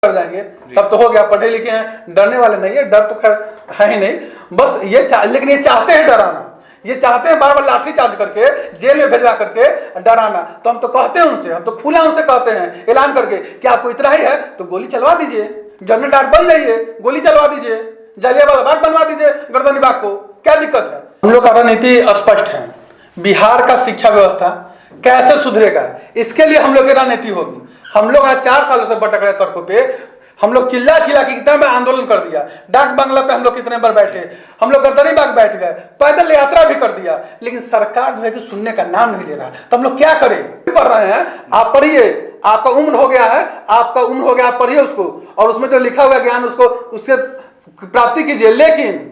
कर जाएंगे तब तो हो गया, पढ़े लिखे हैं, डरने वाले नहीं है, डर तो खैर है ही नहीं, बस ये लेकिन ये चाहते हैं डराना, ये चाहते हैं बार बार लाठी चार्ज करके जेल में भेजा करके डराना। तो हम तो कहते हैं उनसे, हम तो खुला उनसे कहते हैं ऐलान करके कि आपको इतना ही है तो गोली चलवा दीजिए, जनरल डायर बन जाइए, गोली चलवा दीजिए, जलियांवाला बाग बनवा दीजिए गर्दनी बाग को, क्या दिक्कत है। हम लोग का रणनीति स्पष्ट है, बिहार का शिक्षा व्यवस्था कैसे सुधरेगा इसके लिए हम लोग की रणनीति होगी। हम लोग आज 4 सालों से भटक रहे सड़कों पे, हम लोग चिल्ला चिल्ला के कितना बार आंदोलन कर दिया, डाक बंगला पे हम लोग कितने बार बैठे, हम लोग गर्दनी बाग बैठ गए, पैदल यात्रा भी कर दिया, लेकिन सरकार जो है कि सुनने का नाम नहीं ले रहा। तो हम लोग क्या करें, पढ़ रहे हैं, आप पढ़िए, आपका उम्र हो गया है, आपका उम्र हो गया, आप पढ़िए उसको, और उसमें जो लिखा हुआ ज्ञान उसको उससे प्राप्ति कीजिए। लेकिन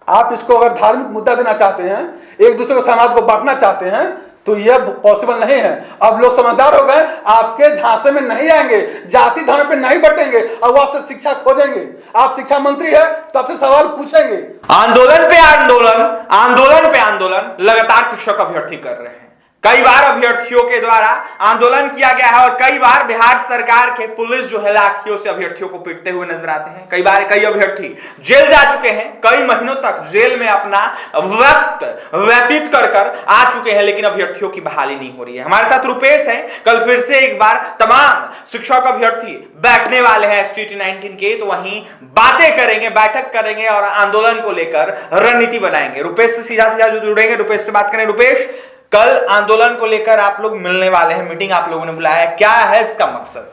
आप इसको अगर धार्मिक मुद्दा देना चाहते हैं, एक दूसरे को समाज को बांटना चाहते हैं, तो यह पॉसिबल नहीं है। अब लोग समझदार हो गए, आपके झांसे में नहीं आएंगे, जाति धर्म पे नहीं बटेंगे, और वो आपसे शिक्षा खोजेंगे। आप शिक्षा मंत्री है तो आपसे सवाल पूछेंगे। आंदोलन पे आंदोलन, आंदोलन पे आंदोलन लगातार शिक्षक अभ्यर्थी कर रहे हैं। कई बार अभ्यर्थियों के द्वारा आंदोलन किया गया है और कई बार बिहार सरकार के पुलिस जो है लाठियों से अभ्यर्थियों को पीटते हुए नजर आते हैं। कई बार कई अभ्यर्थी जेल जा चुके हैं, कई महीनों तक जेल में अपना वक्त व्यतीत कर आ चुके हैं, लेकिन अभ्यर्थियों की बहाली नहीं हो रही है। हमारे साथ रुपेश हैं, कल फिर से एक बार तमाम शिक्षक अभ्यर्थी बैठने वाले हैं STT 19 के, तो वहीं बातें करेंगे, बैठक करेंगे और आंदोलन को लेकर रणनीति बनाएंगे। रुपेश से सीधा जो जुड़ेंगे, रुपेश से बात करें। रुपेश, कल आंदोलन को लेकर आप लोग मिलने वाले हैं, मीटिंग आप लोगों ने बुलाया है, क्या है इसका मकसद?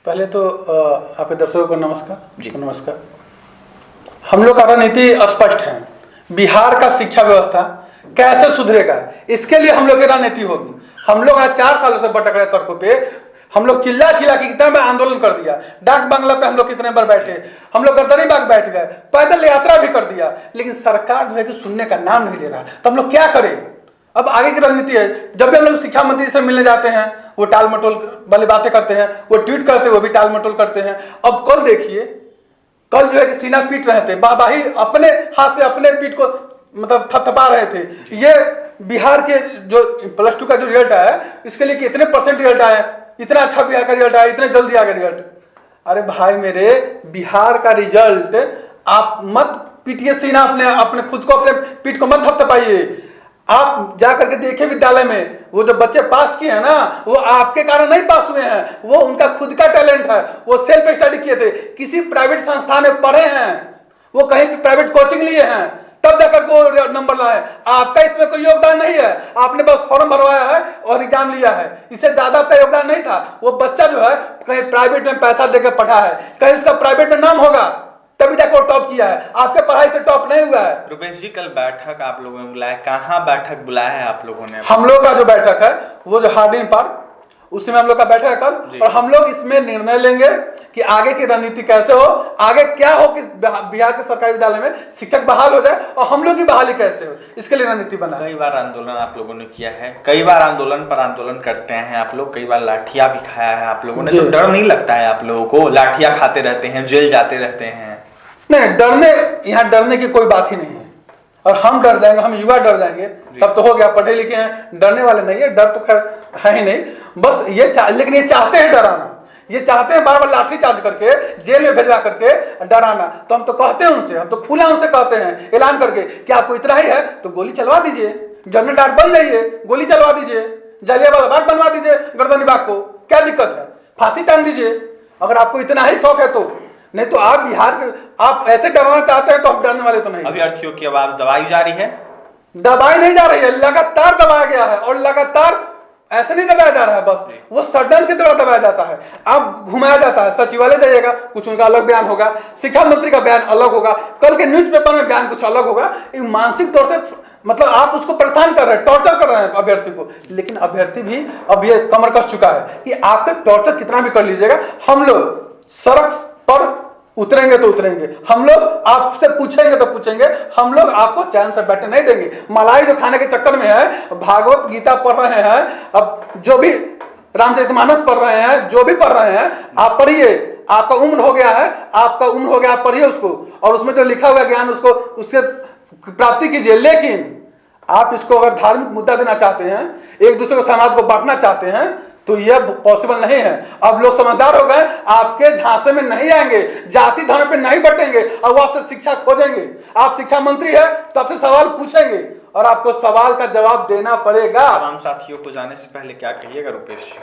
पहले तो आपके दर्शकों को नमस्कार जी। नमस्कार। हम लोग का रणनीति स्पष्ट है, बिहार का शिक्षा व्यवस्था कैसे सुधरेगा इसके लिए हम लोग की रणनीति होगी। हम लोग आज 4 सालों से भटक रहे सड़कों पे, हम लोग चिल्ला चिल्ला के कितना बार आंदोलन कर दिया, डाक बंगला पे हम लोग कितने बार बैठे, हम लोग गर्दनी बाग बैठ गए, पैदल यात्रा भी कर दिया, लेकिन सरकार जो है कि सुनने का नाम नहीं ले रहा। तो हम लोग क्या करें, अब आगे की रणनीति है। जब भी हम लोग शिक्षा मंत्री से मिलने जाते हैं, वो टाल मटोल वाली बातें करते हैं, वो ट्वीट करते हैं, वो भी टाल मटोल करते हैं। अब कल देखिए, कल जो है कि सीना पीट रहे थे, बाबाही अपने हाथ से अपने पीठ को मतलब थपथपा रहे थे। ये बिहार के जो +2 का जो रिजल्ट आया इसके लिए कि इतने % रिजल्ट आया, इतना अच्छा बिहार का रिजल्ट आया, इतने जल्दी आ गया रिजल्ट। अरे भाई मेरे, बिहार का रिजल्ट आप मत पीटिए सीना, अपने खुद को, अपने पीठ को मत थपथपाइए। आप जाकर के देखिए विद्यालय में वो जो बच्चे पास किए हैं ना, वो आपके कारण नहीं पास हुए हैं, वो उनका खुद का टैलेंट है, वो सेल्फ स्टडी किए थे, किसी प्राइवेट संस्थान में पढ़े हैं, वो कहीं प्राइवेट कोचिंग लिए हैं, तब जाकर वो नंबर लाए। आपका इसमें कोई योगदान नहीं है, आपने बस फॉर्म भरवाया है और एग्जाम लिया है, इससे ज्यादा आपका योगदान नहीं था। वो बच्चा जो है कहीं प्राइवेट में पैसा देकर पढ़ा है, कहीं उसका प्राइवेट में नाम होगा तभी जाकर वो टॉप किया है, आपके पढ़ाई से टॉप नहीं हुआ है। रुपेश जी, कल बैठक आप लोगों ने बुलाया, कहाँ बैठक बुलाया है आप लोगों ने? हम लोग का जो बैठक है वो जो हार्डिंग पार्क, उसमें हम लोग का बैठक है कल, और हम लोग इसमें निर्णय लेंगे कि आगे की रणनीति कैसे हो, आगे क्या हो कि बिहार के सरकारी विद्यालय में शिक्षक बहाल हो जाए और हम लोग की बहाली कैसे हो, इसके लिए रणनीति बना। कई बार आंदोलन आप लोगों ने किया है, कई बार आंदोलन पर आंदोलन करते हैं आप लोग, कई बार लाठियां भी खाया है आप लोगों ने, तो डर नहीं लगता है आप लोगों को? लाठियां खाते रहते हैं, जेल जाते रहते हैं। नहीं, यहाँ डरने की कोई बात ही नहीं है, और हम डर जाएंगे, हम युवा डर जाएंगे तब तो हो गया, पढ़े लिखे हैं, डरने वाले नहीं है, डर तो खैर है ही नहीं, बस ये लेकिन ये चाहते हैं डराना, ये चाहते हैं बार बार लाठी चार्ज करके जेल में भेजा करके डराना। तो हम तो कहते हैं उनसे, हम तो खुला उनसे कहते हैं ऐलान करके कि आपको इतना ही है तो गोली चलवा दीजिए, जनरल डायर बन जाइए, गोली चलवा दीजिए, जलियांवाला बाग बनवा दीजिए गर्दनी बाग को, क्या दिक्कत है, फांसी टांग दीजिए अगर आपको इतना ही शौक है तो। नहीं तो आप बिहार के, आप ऐसे डराना चाहते हैं तो हम डरने वाले तो नहीं। अभ्यर्थियों की आवाज दबाई जा रही है? दबाई नहीं जा रही है, लगातार दबाया गया है, और लगातार ऐसे नहीं दबाया जा रहा है, बस वो सडन की तरह दबाया जाता है। अब घुमाया जाता है, सचिवालय जाइएगा कुछ उनका अलग बयान होगा, शिक्षा मंत्री का बयान अलग होगा, कल के न्यूज़पेपर में बयान कुछ अलग होगा। एक मानसिक तौर से मतलब आप उसको परेशान कर रहे हैं, टॉर्चर कर रहे हैं अभ्यर्थी को। लेकिन अभ्यर्थी भी अब ये कमर कस चुका है कि आपका टॉर्चर कितना भी कर लीजिएगा, हम लोग सड़क पर उतरेंगे तो उतरेंगे, हम लोग आपसे पूछेंगे तो पूछेंगे, हम लोग आपको चैन से बैठने नहीं देंगे। मलाई जो खाने के चक्कर में है, भागवत गीता पढ़ रहे हैं, अब जो भी रामचरितमानस पढ़ रहे हैं, जो भी पढ़ रहे हैं आप पढ़िए, आपका उम्र हो गया है, आपका उम्र हो गया, आप पढ़िए उसको, और उसमें जो लिखा हुआ ज्ञान उसको उससे प्राप्ति कीजिए। लेकिन आप इसको अगर धार्मिक मुद्दा देना चाहते हैं, एक दूसरे को समाज को बांटना चाहते हैं, तो यह पॉसिबल नहीं है। अब लोग समझदार हो गए, आपके झांसे में नहीं आएंगे, जाति धर्म पे नहीं बटेंगे और वो आपसे शिक्षा खोजेंगे। आप शिक्षा मंत्री है तो आपसे सवाल पूछेंगे और आपको सवाल का जवाब देना पड़ेगा। तमाम साथियों को जाने से पहले क्या कहिएगा रुपेश?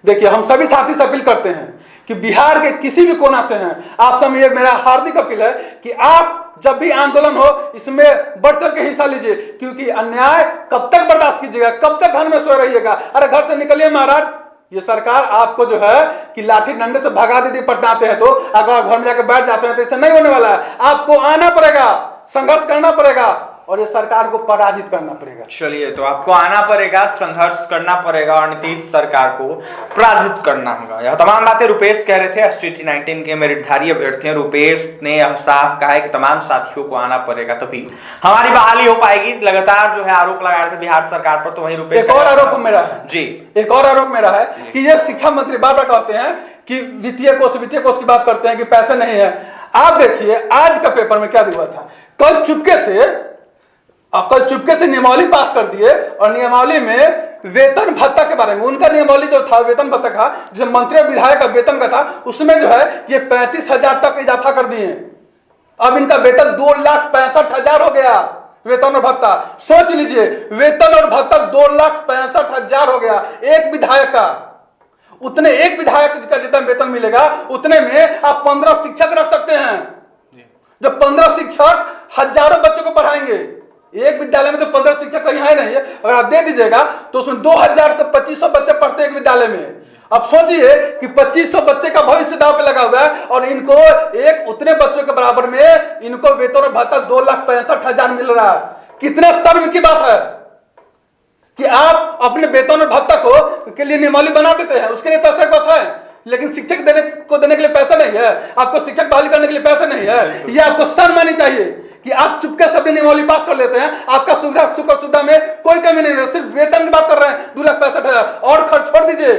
देखिए, हम सभी साथी से अपील करते हैं कि बिहार के किसी भी कोना से हैं, आप सब, ये मेरा हार्दिक अपील है कि आप जब भी आंदोलन हो इसमें बढ़ चढ़ के हिस्सा लीजिए, क्योंकि अन्याय कब तक बर्दाश्त कीजिएगा, कब तक घर में सो रहिएगा? अरे घर से निकलिए महाराज, ये सरकार आपको जो है कि लाठी डंडे से भगा दीदी पटनाते हैं, तो अगर आप घर में जाकर बैठ जाते हैं तो इससे नहीं होने वाला है। आपको आना पड़ेगा, संघर्ष करना पड़ेगा और ये सरकार को पराजित करना पड़ेगा। चलिए, तो आपको आना पड़ेगा, संघर्ष करना पड़ेगा और नीतीश सरकार को पराजित करना होगा। यह तमाम बातें रुपेश कह रहे थे, STT 19 के मेरिटधारी अभ्यर्थी हैं। रुपेश ने यह साफ कहा है कि तमाम साथियों को आना पड़ेगा तभी हमारी बहाली हो पाएगी। लगातार जो है आरोप लगा रहे थे बिहार सरकार पर, तो वही रुपेश एक और आरोप मेरा है जी, एक और आरोप मेरा है कि ये शिक्षा मंत्री बार बार कहते हैं कि वित्तीय कोष की बात करते हैं कि पैसे नहीं है। आप देखिए आज का पेपर में क्या दिया था, कल चुपके से नियमावली पास कर दिए और नियमावली में वेतन भत्ता के बारे में, उनका नियमावली जो था वेतन भत्ता का, जो मंत्री और विधायक का वेतन का था, उसमें जो है ये 35,000 तक इजाफा कर दिए। अब इनका वेतन 2,65,000 हो गया, वेतन और भत्ता। सोच लीजिए, वेतन और भत्ता 2,65,000 हो गया एक विधायक का। उतने एक विधायक का जितना वेतन मिलेगा उतने में आप 15 शिक्षक रख सकते हैं। जब 15 शिक्षक हजारों बच्चों को पढ़ाएंगे, एक विद्यालय में तो 15 शिक्षक कहीं है नहीं है, अगर आप दे दीजिएगा तो उसमें 2,000 से 2,500 बच्चे पढ़ते हैं एक विद्यालय में। अब सोचिए कि 2,500 बच्चे का भविष्य दांव पे लगा हुआ है और इनको एक उतने बच्चों के बराबर में इनको वेतन और भत्ता 2,65,000 मिल रहा है। कितने शर्म की बात है कि आप अपने वेतन और भत्ता को के लिए नियमावली बना देते हैं, उसके लिए पैसे के पास है, लेकिन शिक्षक देने के लिए पैसा नहीं है, आपको शिक्षक बहाली करने के लिए पैसे नहीं है। ये आपको शर्म आनी चाहिए कि आप चुपके से अपनी नियमावली पास कर लेते हैं। आपका सुविधा में कोई कमी नहीं है, सिर्फ वेतन की बात कर रहे हैं 2,65,000 और खर्च छोड़ दीजिए,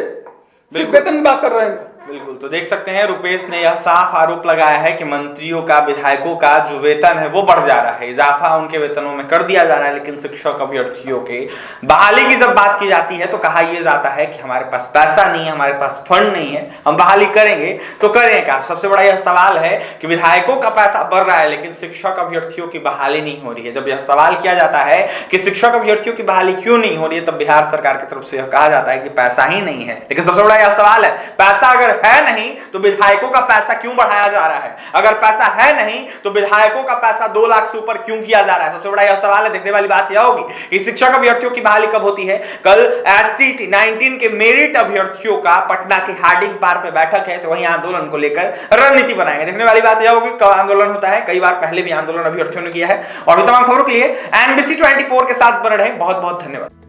सिर्फ वेतन की बात कर रहे हैं। बिल्कुल, तो देख सकते हैं रुपेश ने यह साफ आरोप लगाया है कि मंत्रियों का, विधायकों का जो वेतन है वो बढ़ जा रहा है, इजाफा उनके वेतनों में कर दिया जा रहा है, लेकिन शिक्षक अभ्यर्थियों के बहाली की जब बात की जाती है तो कहा यह जाता है कि हमारे पास पैसा नहीं है, हमारे पास फंड नहीं है, हम बहाली करेंगे तो करें क्या? सबसे बड़ा यह सवाल है कि विधायकों का पैसा बढ़ रहा है लेकिन शिक्षक अभ्यर्थियों की बहाली नहीं हो रही है। जब यह सवाल किया जाता है कि शिक्षक अभ्यर्थियों की बहाली क्यों नहीं हो रही है, तब बिहार सरकार की तरफ से यह कहा जाता है कि पैसा ही नहीं है। लेकिन सबसे बड़ा यह सवाल है, पैसा अगर है नहीं तो विधायकों का पैसा क्यों बढ़ाया जा रहा है? अगर पैसा है नहीं तो विधायकों का पैसा 2 लाख से ऊपर क्यों किया जा रहा है? सबसे बड़ा यह सवाल है। देखने वाली बात यह होगी कि शिक्षक अभ्यर्थियों की बहाली कब होती है। कल STT 19 के मेरिट अभ्यर्थियों का पटना के हार्डिंग पार्क में बैठक है, तो वहीं आंदोलन को लेकर रणनीति बनाएंगे। देखने वाली बात यह होगी कब आंदोलन होता है। कई बार पहले भी आंदोलन अभ्यर्थियों ने किया है। और भी तमाम खबरों के लिए NBC 24 के साथ बने रहें। बहुत बहुत धन्यवाद।